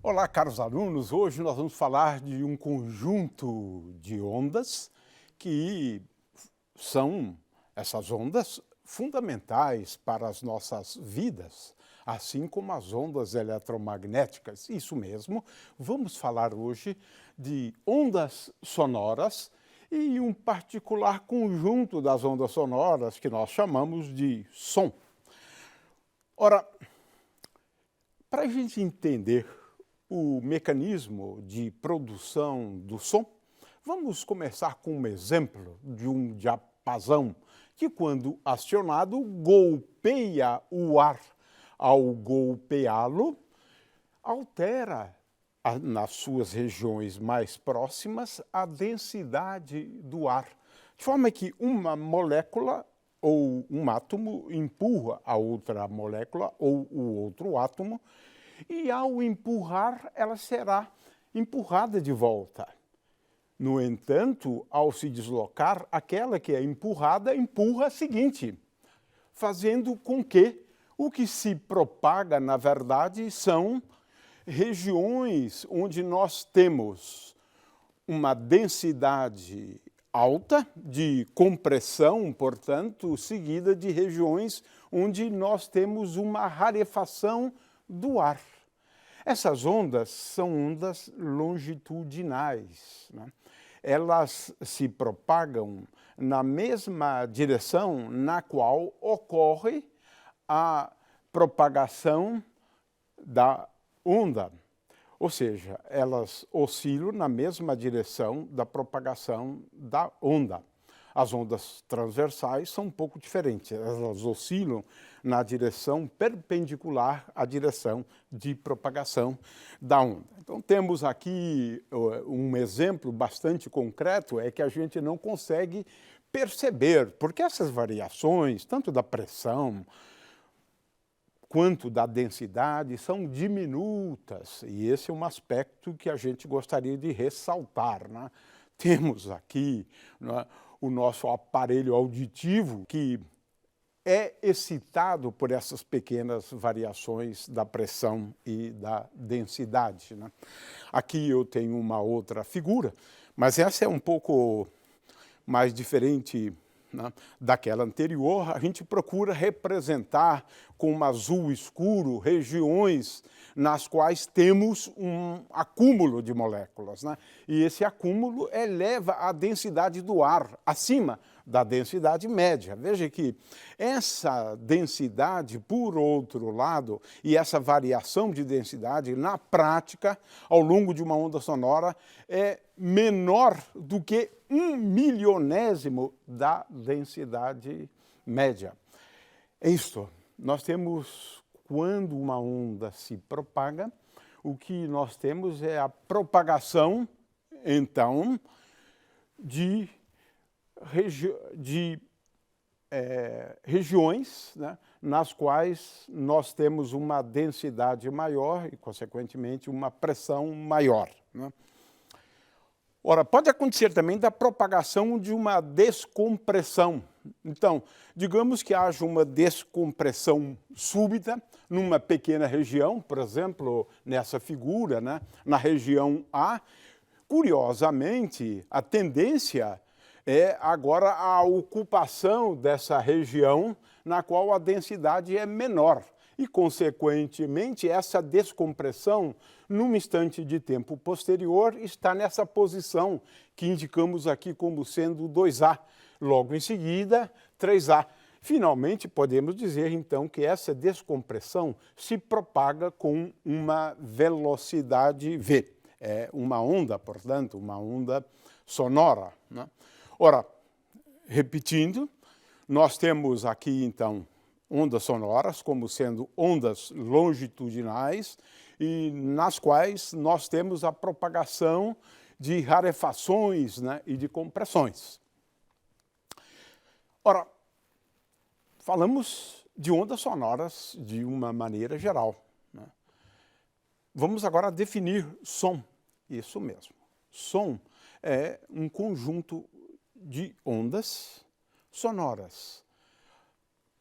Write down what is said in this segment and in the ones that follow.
Olá, caros alunos. Hoje nós vamos falar de um conjunto de ondas que são essas ondas fundamentais para as nossas vidas, assim como as ondas eletromagnéticas. Isso mesmo, vamos falar hoje de ondas sonoras e um particular conjunto das ondas sonoras que nós chamamos de som. Ora, para a gente entender o mecanismo de produção do som, vamos começar com um exemplo de um diapasão que, quando acionado, golpeia o ar. Ao golpeá-lo, altera nas suas regiões mais próximas a densidade do ar, de forma que uma molécula ou um átomo empurra a outra molécula ou o outro átomo, e ao empurrar, ela será empurrada de volta. No entanto, ao se deslocar, aquela que é empurrada empurra a seguinte, fazendo com que o que se propaga, na verdade, são regiões onde nós temos uma densidade alta de compressão, portanto, seguida de regiões onde nós temos uma rarefação do ar. Essas ondas são ondas longitudinais, né? Elas se propagam na mesma direção na qual ocorre a propagação da onda. Ou seja, elas oscilam na mesma direção da propagação da onda. As ondas transversais são um pouco diferentes, elas oscilam na direção perpendicular à direção de propagação da onda. Então temos aqui um exemplo bastante concreto, é que a gente não consegue perceber, porque essas variações, tanto da pressão quanto da densidade, são diminutas, e esse é um aspecto que a gente gostaria de ressaltar, né? Temos aqui, né, o nosso aparelho auditivo que é excitado por essas pequenas variações da pressão e da densidade, né? Aqui eu tenho uma outra figura, mas essa é um pouco mais diferente, né, daquela anterior. A gente procura representar com um azul escuro regiões nas quais temos um acúmulo de moléculas, né? E esse acúmulo eleva a densidade do ar acima da densidade média. Veja que essa densidade, por outro lado, e essa variação de densidade, na prática, ao longo de uma onda sonora, é menor do que 1/1000º da densidade média. É isto. Nós temos, quando uma onda se propaga, o que nós temos é a propagação, então, de regiões, né, nas quais nós temos uma densidade maior e, consequentemente, uma pressão maior, né? Ora, pode acontecer também da propagação de uma descompressão. Então, digamos que haja uma descompressão súbita numa pequena região, por exemplo, nessa figura, né, na região A. Curiosamente, a tendência é agora a ocupação dessa região na qual a densidade é menor. E, consequentemente, essa descompressão, num instante de tempo posterior, está nessa posição que indicamos aqui como sendo 2A. Logo em seguida, 3A. Finalmente, podemos dizer, então, que essa descompressão se propaga com uma velocidade V. É uma onda, portanto, uma onda sonora, né? Ora, repetindo, nós temos aqui, então, ondas sonoras como sendo ondas longitudinais e nas quais nós temos a propagação de rarefações, né, e de compressões. Ora, falamos de ondas sonoras de uma maneira geral, né? Vamos agora definir som. Isso mesmo. Som é um conjunto de ondas sonoras.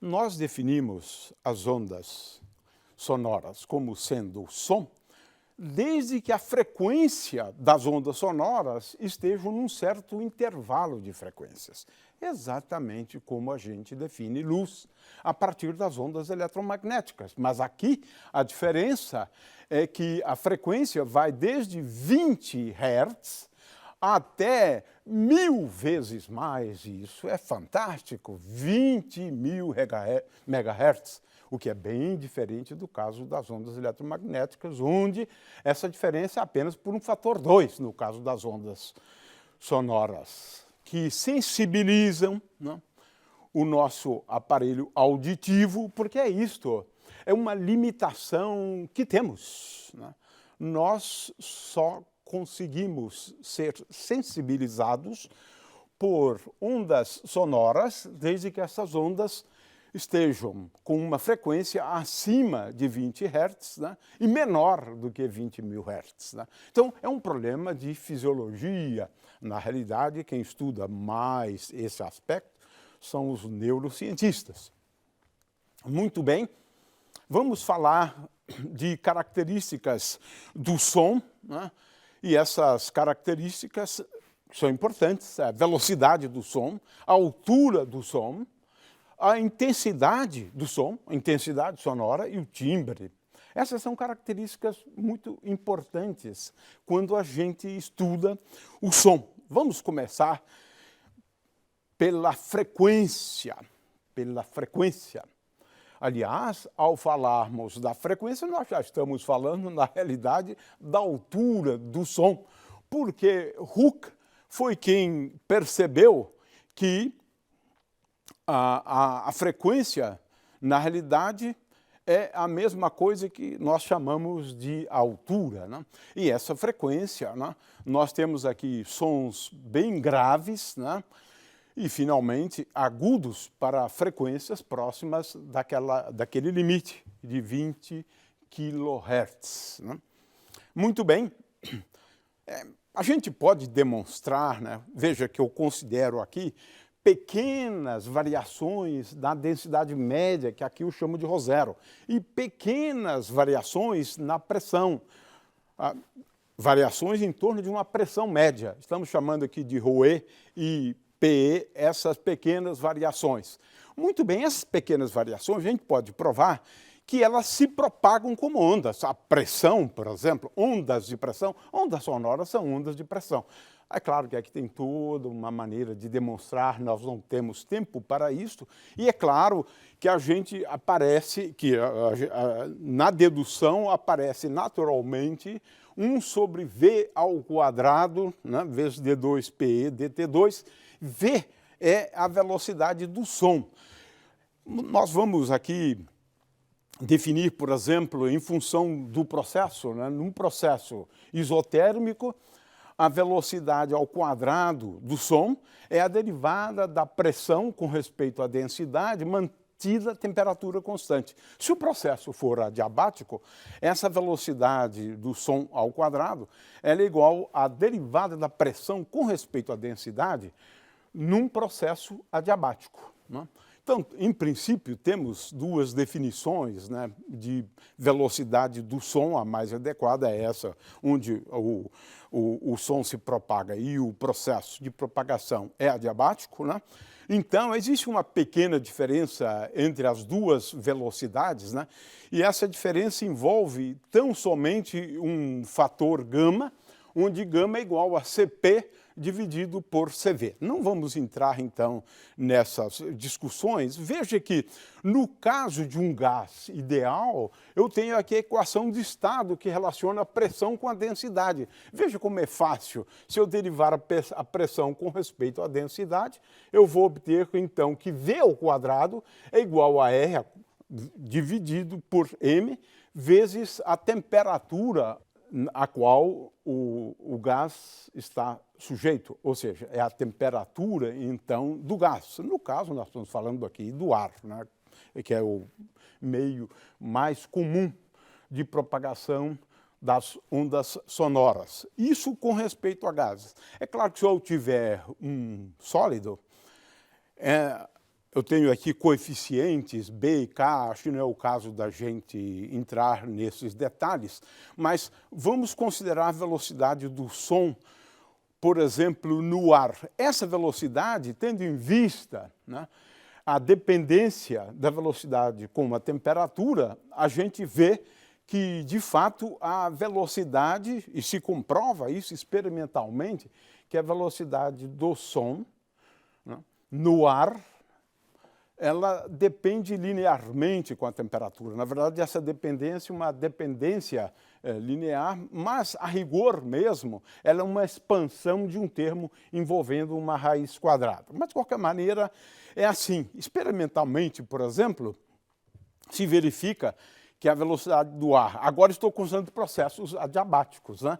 Nós definimos as ondas sonoras como sendo som desde que a frequência das ondas sonoras esteja num certo intervalo de frequências, exatamente como a gente define luz a partir das ondas eletromagnéticas. Mas aqui a diferença é que a frequência vai desde 20 Hz até 1000 vezes mais, e isso é fantástico, 20.000 MHz, o que é bem diferente do caso das ondas eletromagnéticas, onde essa diferença é apenas por um fator 2, no caso das ondas sonoras, que sensibilizam, né, o nosso aparelho auditivo, porque é isto, é uma limitação que temos, né? Nós só conseguimos ser sensibilizados por ondas sonoras, desde que essas ondas estejam com uma frequência acima de 20 Hz, né, e menor do que 20.000 Hz. Né? Então, é um problema de fisiologia. Na realidade, quem estuda mais esse aspecto são os neurocientistas. Muito bem, vamos falar de características do som, né? E essas características são importantes: a velocidade do som, a altura do som, a intensidade do som, a intensidade sonora e o timbre. Essas são características muito importantes quando a gente estuda o som. Vamos começar pela frequência. Aliás, ao falarmos da frequência, nós já estamos falando, na realidade, da altura do som, porque Hooke foi quem percebeu que a frequência, na realidade, é a mesma coisa que nós chamamos de altura, né? E essa frequência, né, nós temos aqui sons bem graves, né, e, finalmente, agudos para frequências próximas daquele limite de 20 kHz. Né? Muito bem, a gente pode demonstrar, né, veja que eu considero aqui pequenas variações da densidade média, que aqui eu chamo de ρ0, e pequenas variações na pressão, variações em torno de uma pressão média. Estamos chamando aqui de ρe e PE, essas pequenas variações. Muito bem, essas pequenas variações a gente pode provar que elas se propagam como ondas. A pressão, por exemplo, ondas de pressão, ondas sonoras são ondas de pressão. É claro que aqui tem toda uma maneira de demonstrar, nós não temos tempo para isso, e é claro que a gente aparece, que na dedução aparece naturalmente 1 sobre V ao quadrado, né, vezes D2PE, dt2, V é a velocidade do som. Nós vamos aqui definir, por exemplo, em função do processo, né, num processo isotérmico, a velocidade ao quadrado do som é a derivada da pressão com respeito à densidade mantida a temperatura constante. Se o processo for adiabático, essa velocidade do som ao quadrado ela é igual à derivada da pressão com respeito à densidade num processo adiabático. Né? Então, em princípio, temos duas definições, né, de velocidade do som. A mais adequada é essa, onde o som se propaga e o processo de propagação é adiabático. Né? Então, existe uma pequena diferença entre as duas velocidades, né? E essa diferença envolve tão somente um fator gama, onde gama é igual a Cp dividido por CV. Não vamos entrar, então, nessas discussões. Veja que, no caso de um gás ideal, eu tenho aqui a equação de estado que relaciona a pressão com a densidade. Veja como é fácil. Se eu derivar a pressão com respeito à densidade, eu vou obter, então, que V ao quadrado é igual a R dividido por M vezes a temperatura a qual o gás está sujeito, ou seja, é a temperatura, então, do gás. No caso, nós estamos falando aqui do ar, né, que é o meio mais comum de propagação das ondas sonoras. Isso com respeito a gases. É claro que se eu tiver um sólido, eu tenho aqui coeficientes B e K, acho que não é o caso da gente entrar nesses detalhes, mas vamos considerar a velocidade do som, por exemplo, no ar. Essa velocidade, tendo em vista, né, a dependência da velocidade com a temperatura, a gente vê que, de fato, a velocidade, e se comprova isso experimentalmente, que a velocidade do som, né, no ar, ela depende linearmente com a temperatura. Na verdade, essa dependência é uma dependência linear, mas, a rigor mesmo, ela é uma expansão de um termo envolvendo uma raiz quadrada. Mas, de qualquer maneira, é assim. Experimentalmente, por exemplo, se verifica que a velocidade do ar, agora estou considerando processos adiabáticos, né,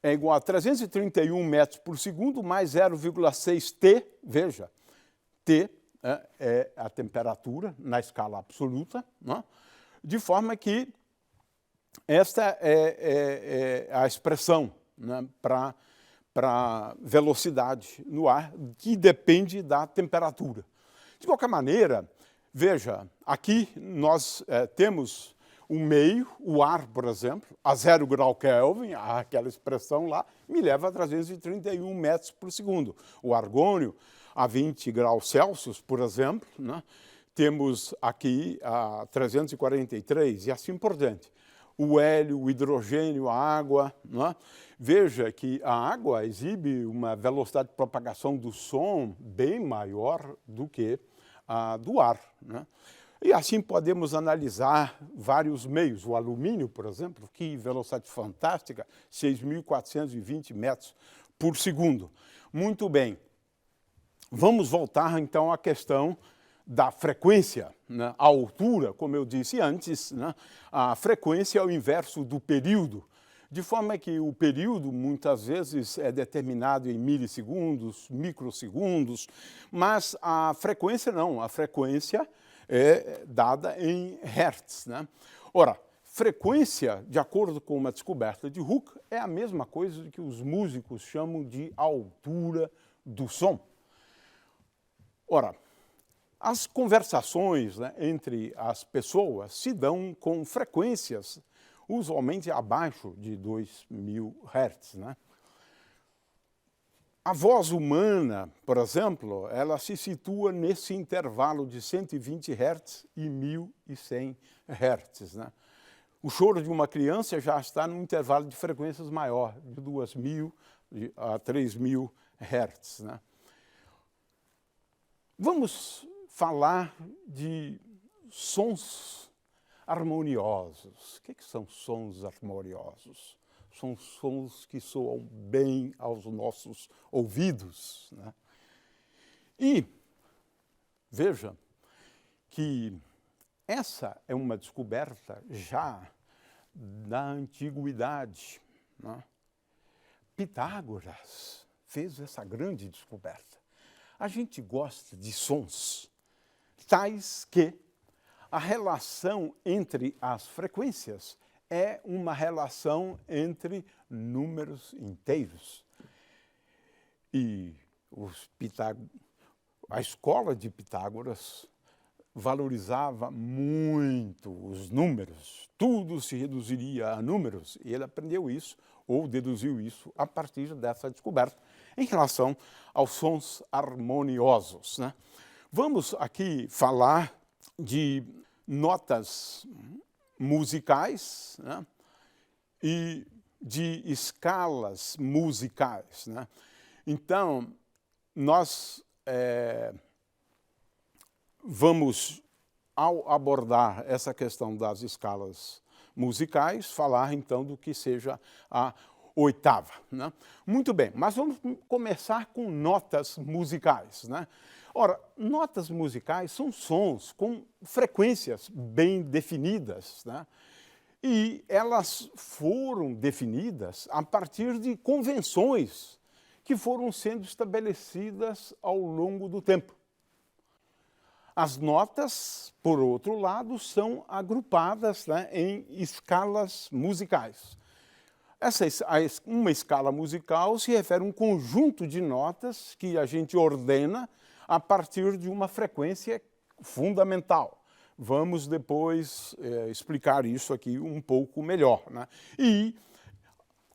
é igual a 331 metros por segundo mais 0,6 T, veja, T, é a temperatura na escala absoluta, né? De forma que esta é a expressão, né, para velocidade no ar, que depende da temperatura. De qualquer maneira, veja, aqui nós temos um meio, o ar, por exemplo, a 0 grau Kelvin, aquela expressão lá, me leva a 331 metros por segundo. O argônio, a 20 graus Celsius, por exemplo, né, temos aqui a 343 e assim por diante. O hélio, o hidrogênio, a água, né? Veja que a água exibe uma velocidade de propagação do som bem maior do que a do ar, né? E assim podemos analisar vários meios. O alumínio, por exemplo, que velocidade fantástica, 6.420 metros por segundo. Muito bem. Vamos voltar, então, à questão da frequência, né? A altura, como eu disse antes, né? A frequência é o inverso do período, de forma que o período, muitas vezes, é determinado em milissegundos, microsegundos, mas a frequência não, a frequência é dada em hertz, né? Ora, frequência, de acordo com uma descoberta de Hooke, é a mesma coisa que os músicos chamam de altura do som. Ora, as conversações, né, entre as pessoas se dão com frequências usualmente abaixo de 2.000 Hz, né? A voz humana, por exemplo, ela se situa nesse intervalo de 120 Hz e 1.100 Hz, né? O choro de uma criança já está num intervalo de frequências maior, de 2.000 a 3.000 Hz, né? Vamos falar de sons harmoniosos. O que são sons harmoniosos? São sons que soam bem aos nossos ouvidos, né? E veja que essa é uma descoberta já da antiguidade, né? Pitágoras fez essa grande descoberta. A gente gosta de sons tais que a relação entre as frequências é uma relação entre números inteiros. E a escola de Pitágoras valorizava muito os números. Tudo se reduziria a números. E ele aprendeu isso, ou deduziu isso, a partir dessa descoberta, em relação aos sons harmoniosos, né? Vamos aqui falar de notas musicais, né, e de escalas musicais, né? Então, nós vamos, ao abordar essa questão das escalas musicais, falar então do que seja a oitava, né? Muito bem, mas vamos começar com notas musicais, né? Ora, notas musicais são sons com frequências bem definidas, né? E elas foram definidas a partir de convenções que foram sendo estabelecidas ao longo do tempo. As notas, por outro lado, são agrupadas, né, em escalas musicais. Uma escala musical se refere a um conjunto de notas que a gente ordena a partir de uma frequência fundamental. Vamos depois explicar isso aqui um pouco melhor, né? E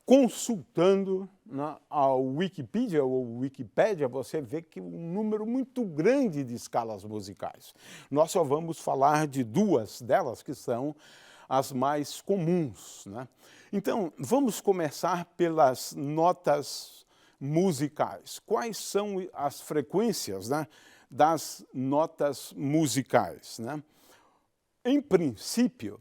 consultando, né, a Wikipedia ou Wikipédia, você vê que um número muito grande de escalas musicais. Nós só vamos falar de duas delas, que são as mais comuns, né? Então, vamos começar pelas notas musicais. Quais são as frequências, né, das notas musicais, né? Em princípio,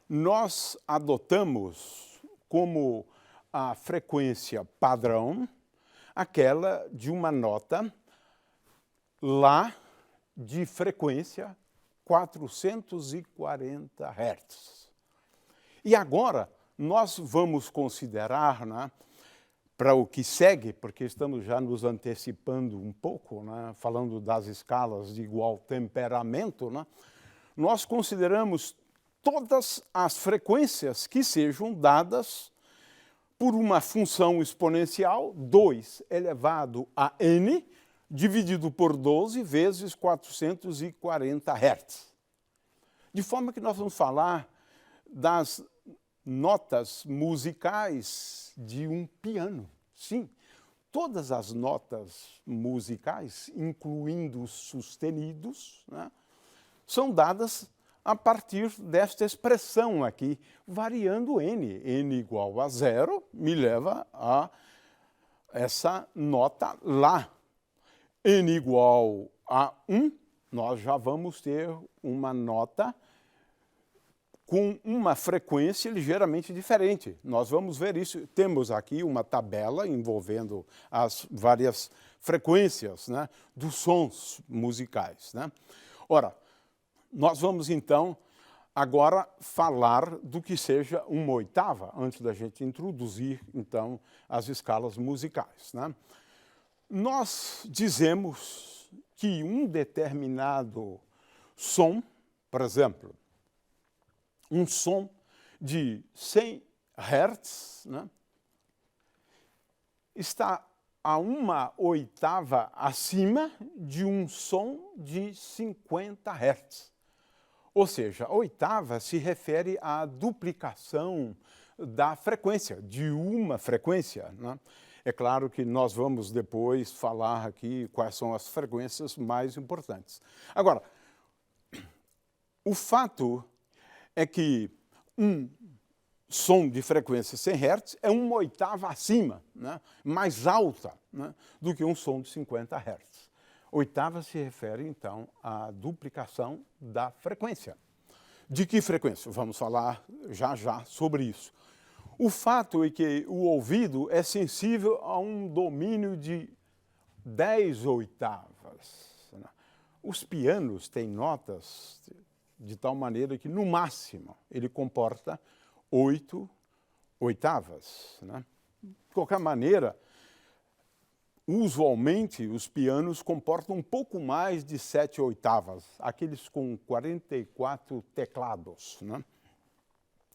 nós adotamos como a frequência padrão aquela de uma nota Lá de frequência 440 Hz. E agora nós vamos considerar, né, para o que segue, porque estamos já nos antecipando um pouco, né, falando das escalas de igual temperamento, né, nós consideramos todas as frequências que sejam dadas por uma função exponencial, 2 elevado a n, dividido por 12 vezes 440 Hz. De forma que nós vamos falar das notas musicais de um piano. Sim, todas as notas musicais, incluindo os sustenidos, né, são dadas a partir desta expressão aqui, variando n. n igual a 0 me leva a essa nota Lá. n igual a 1, nós já vamos ter uma nota com uma frequência ligeiramente diferente. Nós vamos ver isso. Temos aqui uma tabela envolvendo as várias frequências, né, dos sons musicais, né? Ora, nós vamos, então, agora falar do que seja uma oitava, antes da gente introduzir, então, as escalas musicais, né? Nós dizemos que um determinado som, por exemplo, um som de 100 Hz, né, está a uma oitava acima de um som de 50 Hz. Ou seja, a oitava se refere à duplicação da frequência, de uma frequência, né? É claro que nós vamos depois falar aqui quais são as frequências mais importantes. Agora, o fato é que um som de frequência 100 Hz é uma oitava acima, né, mais alta, né, do que um som de 50 Hz. Oitava se refere, então, à duplicação da frequência. De que frequência? Vamos falar já sobre isso. O fato é que o ouvido é sensível a um domínio de 10 oitavas. Né? Os pianos têm notas de tal maneira que, no máximo, ele comporta 8 oitavas. Né? De qualquer maneira, usualmente, os pianos comportam um pouco mais de 7 oitavas, aqueles com 44 teclados. Né?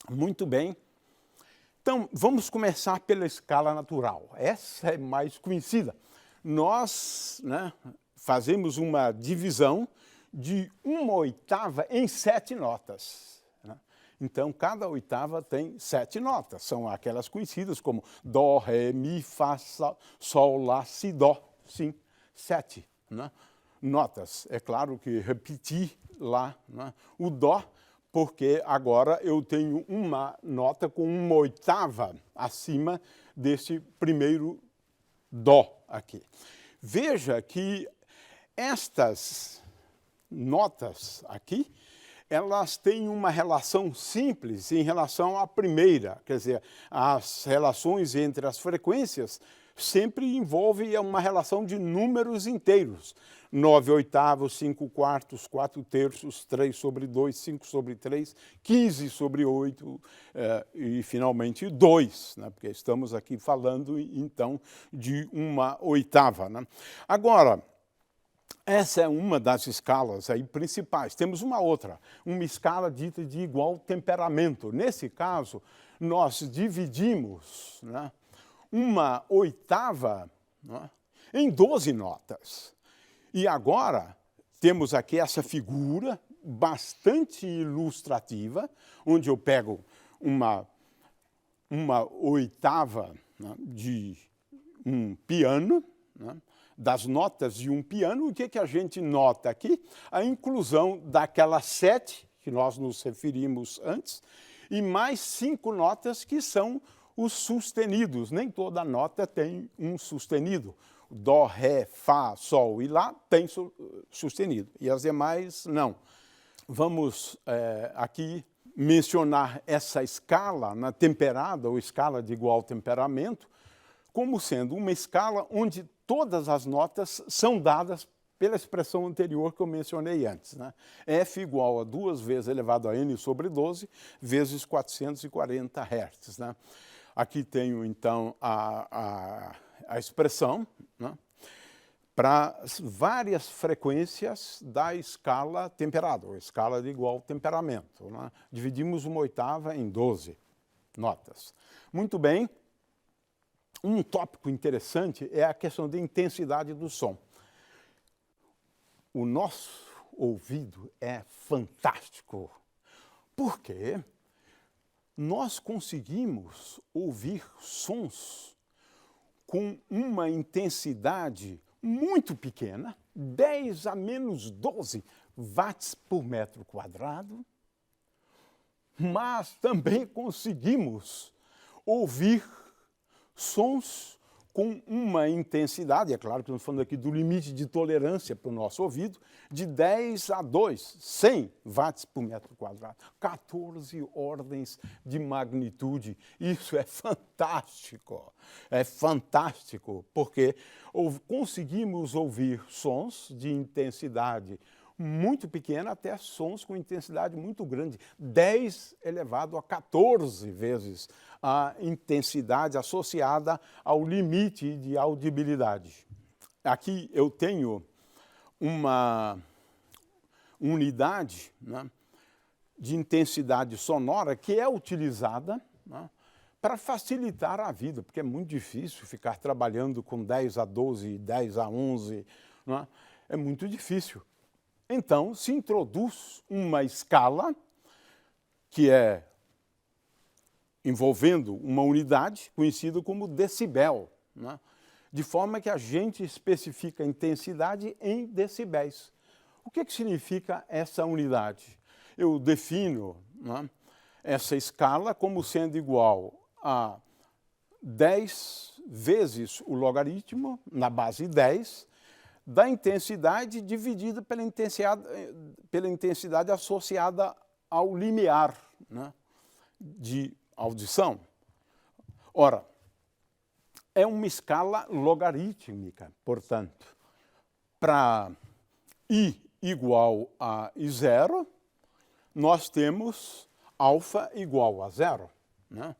Muito bem. Então, vamos começar pela escala natural. Essa é mais conhecida. Nós, né, fazemos uma divisão de uma oitava em 7 notas. Né? Então, cada oitava tem 7 notas. São aquelas conhecidas como Dó, Ré, Mi, Fá, Sol, Lá, Si, Dó. Sim, 7, né, notas. É claro que repeti lá, né, o Dó, porque agora eu tenho uma nota com uma oitava acima desse primeiro Dó aqui. Veja que estas notas aqui, elas têm uma relação simples em relação à primeira, quer dizer, as relações entre as frequências sempre envolvem uma relação de números inteiros. 9 oitavos, 5 quartos, 4 terços, 3 sobre 2, 5 sobre 3, 15 sobre 8 e, finalmente, 2, né? Porque estamos aqui falando, então, de uma oitava. Né? Agora, essa é uma das escalas aí principais. Temos uma outra, uma escala dita de igual temperamento. Nesse caso, nós dividimos, né, uma oitava, né, em 12 notas. E agora temos aqui essa figura bastante ilustrativa, onde eu pego uma oitava, né, de um piano, né, das notas de um piano. O que a gente nota aqui? A inclusão daquelas 7 que nós nos referimos antes, e mais 5 notas que são os sustenidos. Nem toda nota tem um sustenido. Dó, Ré, Fá, Sol e Lá tem sustenido, e as demais não. Vamos aqui mencionar essa escala, na temperada ou escala de igual temperamento, como sendo uma escala onde todas as notas são dadas pela expressão anterior que eu mencionei antes, né? F igual a 2 vezes elevado a n sobre 12 vezes 440 Hz. Né? Aqui tenho, então, a expressão, né, para várias frequências da escala temperada, ou escala de igual temperamento. Né? Dividimos uma oitava em 12 notas. Muito bem. Um tópico interessante é a questão da intensidade do som. O nosso ouvido é fantástico, porque nós conseguimos ouvir sons com uma intensidade muito pequena, 10 a menos 12 watts por metro quadrado, mas também conseguimos ouvir sons com uma intensidade, é claro que estamos falando aqui do limite de tolerância para o nosso ouvido, de 10 a 2, 100 watts por metro quadrado, 14 ordens de magnitude. Isso é fantástico, porque conseguimos ouvir sons de intensidade muito pequena até sons com intensidade muito grande, 10 elevado a 14 vezes a intensidade associada ao limite de audibilidade. Aqui eu tenho uma unidade, né, de intensidade sonora que é utilizada, né, para facilitar a vida, porque é muito difícil ficar trabalhando com 10 a 12, 10 a 11, né, é muito difícil. Então, se introduz uma escala que é envolvendo uma unidade conhecida como decibel, né? De forma que a gente especifica a intensidade em decibéis. O que significa essa unidade? Eu defino, né, essa escala como sendo igual a 10 vezes o logaritmo, na base 10, da intensidade dividida pela intensidade associada ao limiar, né, de audição. Ora, é uma escala logarítmica, portanto, para I igual a I0, nós temos alfa igual a 0. Né?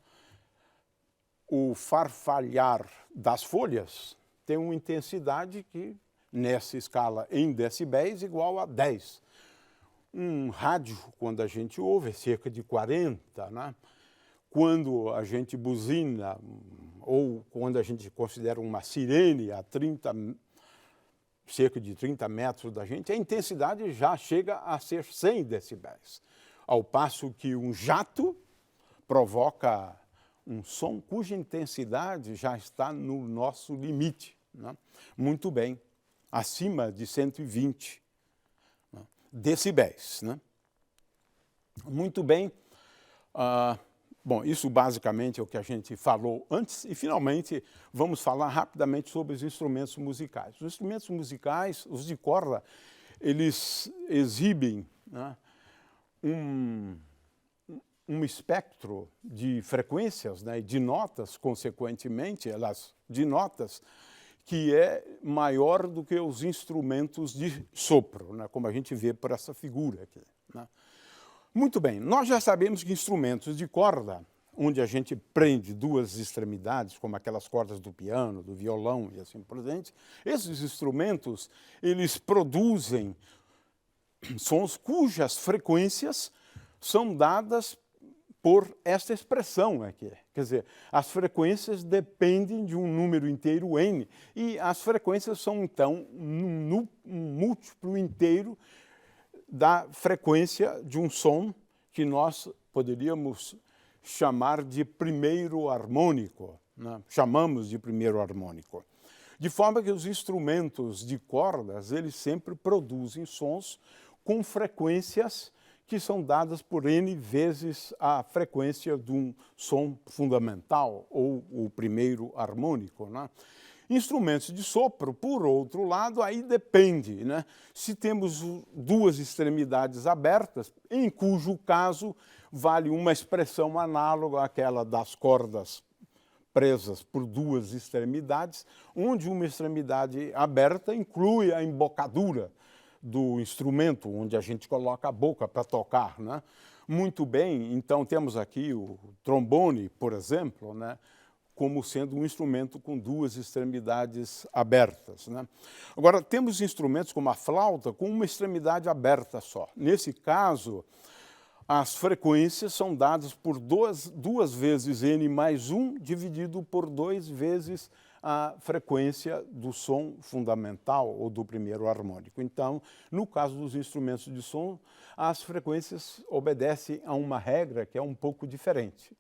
O farfalhar das folhas tem uma intensidade que, nessa escala em decibéis, igual a 10. Um rádio, quando a gente ouve, é cerca de 40, né? Quando a gente buzina, ou quando a gente considera uma sirene a cerca de 30 metros da gente, a intensidade já chega a ser 100 decibéis. Ao passo que um jato provoca um som cuja intensidade já está no nosso limite, né? Muito bem, acima de 120 decibéis. Né? Muito bem. Bom, isso basicamente é o que a gente falou antes, e finalmente vamos falar rapidamente sobre os instrumentos musicais. Os instrumentos musicais, os de corda, eles exibem, né, um espectro de frequências, né, e de notas, consequentemente, de notas, que é maior do que os instrumentos de sopro, né, como a gente vê por essa figura aqui. Né? Muito bem, nós já sabemos que instrumentos de corda, onde a gente prende duas extremidades, como aquelas cordas do piano, do violão e assim por diante, esses instrumentos, eles produzem sons cujas frequências são dadas por esta expressão aqui, Quer dizer, as frequências dependem de um número inteiro n, e as frequências são, então, um múltiplo inteiro da frequência de um som que nós poderíamos chamar de primeiro harmônico, né? Chamamos de primeiro harmônico. De forma que os instrumentos de cordas, eles sempre produzem sons com frequências que são dadas por n vezes a frequência de um som fundamental, ou o primeiro harmônico, né? Instrumentos de sopro, por outro lado, aí depende, né? Se temos duas extremidades abertas, em cujo caso vale uma expressão análoga àquela das cordas presas por duas extremidades, onde uma extremidade aberta inclui a embocadura do instrumento, onde a gente coloca a boca para tocar, né? Muito bem, então temos aqui o trombone, por exemplo, né? Como sendo um instrumento com duas extremidades abertas, né? Agora, temos instrumentos como a flauta com uma extremidade aberta só. Nesse caso, as frequências são dadas por duas vezes n mais 1 dividido por 2 vezes a frequência do som fundamental ou do primeiro harmônico. Então, no caso dos instrumentos de som, as frequências obedecem a uma regra que é um pouco diferente,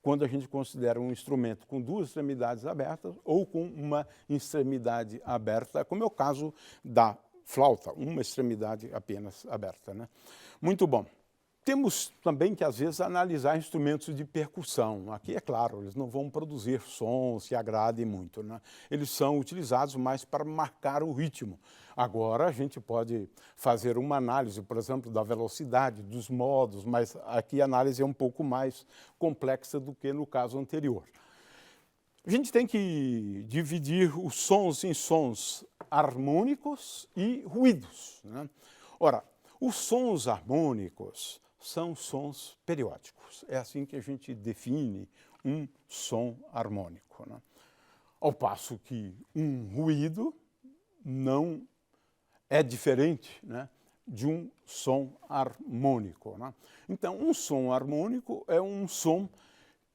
quando a gente considera um instrumento com duas extremidades abertas ou com uma extremidade aberta, como é o caso da flauta, uma extremidade apenas aberta, né? Muito bom. Temos também que, às vezes, analisar instrumentos de percussão. Aqui, é claro, eles não vão produzir sons que agradem muito, né? Eles são utilizados mais para marcar o ritmo. Agora, a gente pode fazer uma análise, por exemplo, da velocidade, dos modos, mas aqui a análise é um pouco mais complexa do que no caso anterior. A gente tem que dividir os sons em sons harmônicos e ruídos, né? Ora, os sons harmônicos são sons periódicos. É assim que a gente define um som harmônico, né? Ao passo que um ruído não é diferente, né, de um som harmônico, né? Então, um som harmônico é um som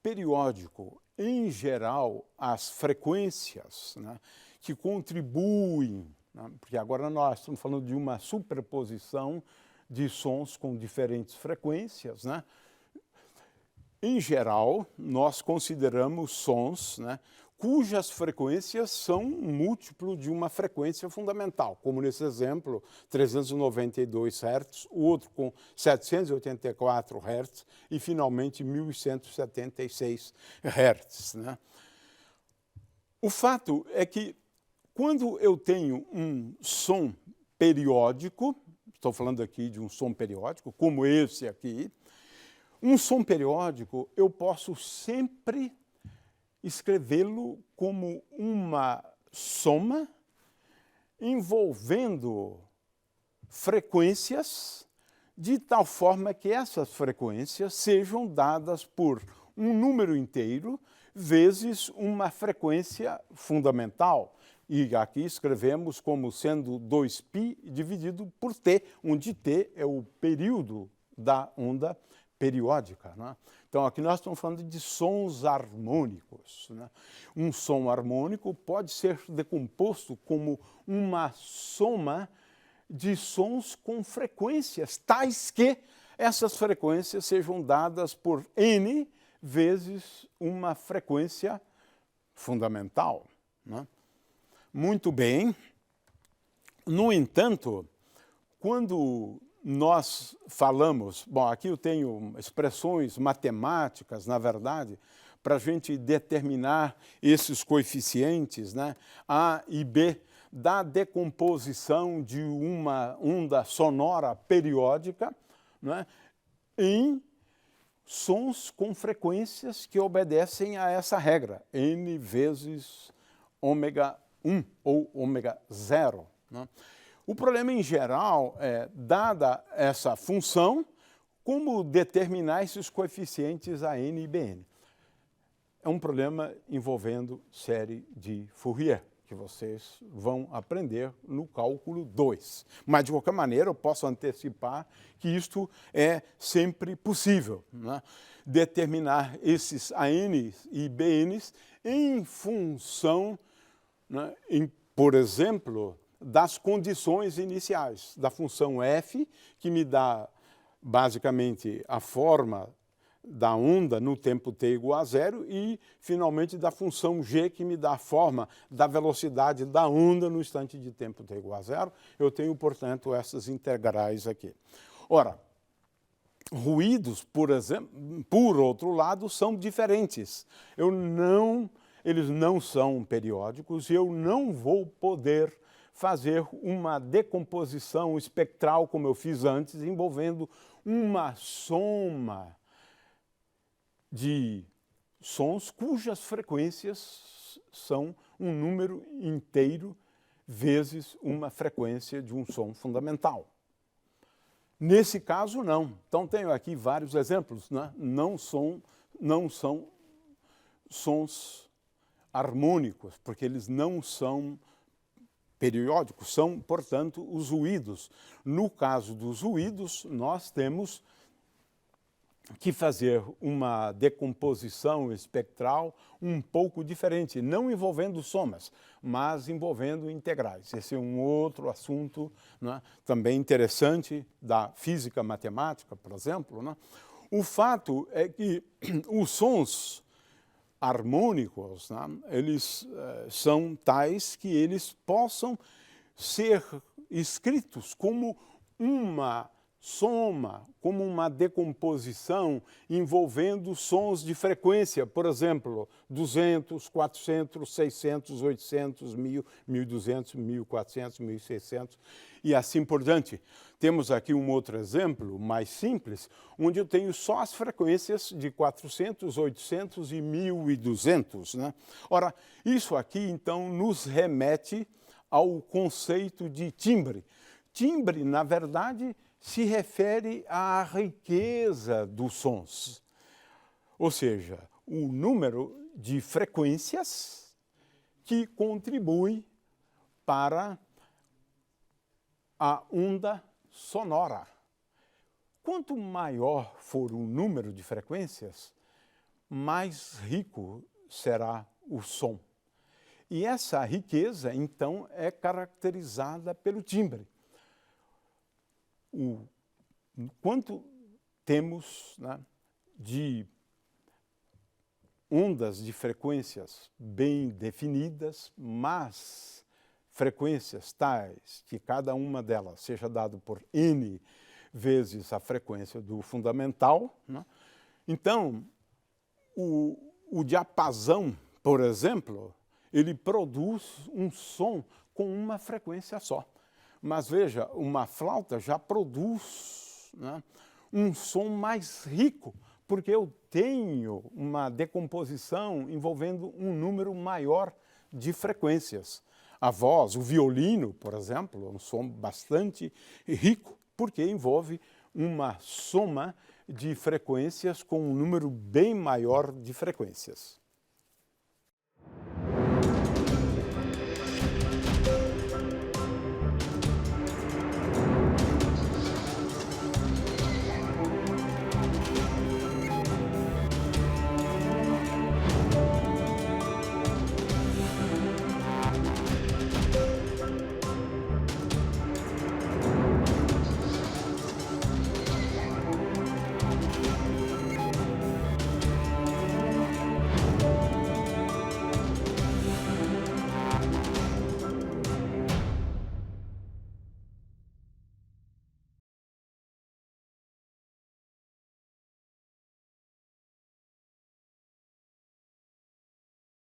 periódico. Em geral, as frequências, né, que contribuem, né, porque agora nós estamos falando de uma superposição de sons com diferentes frequências, né? Em geral, nós consideramos sons, né, cujas frequências são um múltiplo de uma frequência fundamental, como nesse exemplo, 392 Hz, o outro com 784 Hz e, finalmente, 1176 Hz, né? O fato é que, quando eu tenho um som periódico, estou falando aqui de um som periódico, como esse aqui, um som periódico eu posso sempre escrevê-lo como uma soma envolvendo frequências de tal forma que essas frequências sejam dadas por um número inteiro vezes uma frequência fundamental. E aqui escrevemos como sendo 2π dividido por t, onde t é o período da onda periódica, né? Então, aqui nós estamos falando de sons harmônicos, né? Um som harmônico pode ser decomposto como uma soma de sons com frequências, tais que essas frequências sejam dadas por n vezes uma frequência fundamental, né? Muito bem. No entanto, quando nós falamos, bom, aqui eu tenho expressões matemáticas, na verdade, para a gente determinar esses coeficientes, né, A e B, da decomposição de uma onda sonora periódica, né, em sons com frequências que obedecem a essa regra, n vezes ômega 1 ou ômega 0, né? O problema, em geral, é, dada essa função, como determinar esses coeficientes a n e bn. É um problema envolvendo série de Fourier, que vocês vão aprender no cálculo 2. Mas, de qualquer maneira, eu posso antecipar que isto é sempre possível, né? Determinar esses ANs e BNs em função, né, por exemplo, das condições iniciais da função f, que me dá basicamente a forma da onda no tempo t igual a zero, e, finalmente, da função g, que me dá a forma da velocidade da onda no instante de tempo t igual a zero. Eu tenho, portanto, essas integrais aqui. Ora, ruídos, por exemplo, por outro lado, são diferentes. Eles não são periódicos e eu não vou poder fazer uma decomposição espectral, como eu fiz antes, envolvendo uma soma de sons cujas frequências são um número inteiro vezes uma frequência de um som fundamental. Nesse caso, não. Então, tenho aqui vários exemplos, né? Não são sons harmônicos, porque eles não são periódicos, são, portanto, os ruídos. No caso dos ruídos, nós temos que fazer uma decomposição espectral um pouco diferente, não envolvendo somas, mas envolvendo integrais. Esse é um outro assunto, né, também interessante da física matemática, por exemplo, né? O fato é que os sons harmônicos, né, eles são tais que eles possam ser escritos como uma soma, como uma decomposição envolvendo sons de frequência, por exemplo, 200, 400, 600, 800, 1000, 1200, 1400, 1600 e assim por diante. Temos aqui um outro exemplo mais simples, onde eu tenho só as frequências de 400, 800 e 1200, né? Ora, isso aqui então nos remete ao conceito de timbre. Timbre, na verdade, se refere à riqueza dos sons, ou seja, o número de frequências que contribui para a onda sonora. Quanto maior for o número de frequências, mais rico será o som. E essa riqueza, então, é caracterizada pelo timbre. Quanto temos, né, de ondas de frequências bem definidas, mas frequências tais que cada uma delas seja dado por n vezes a frequência do fundamental, né? Então, o diapasão, por exemplo, ele produz um som com uma frequência só. Mas veja, uma flauta já produz, né, um som mais rico, porque eu tenho uma decomposição envolvendo um número maior de frequências. A voz, o violino, por exemplo, é um som bastante rico, porque envolve uma soma de frequências com um número bem maior de frequências.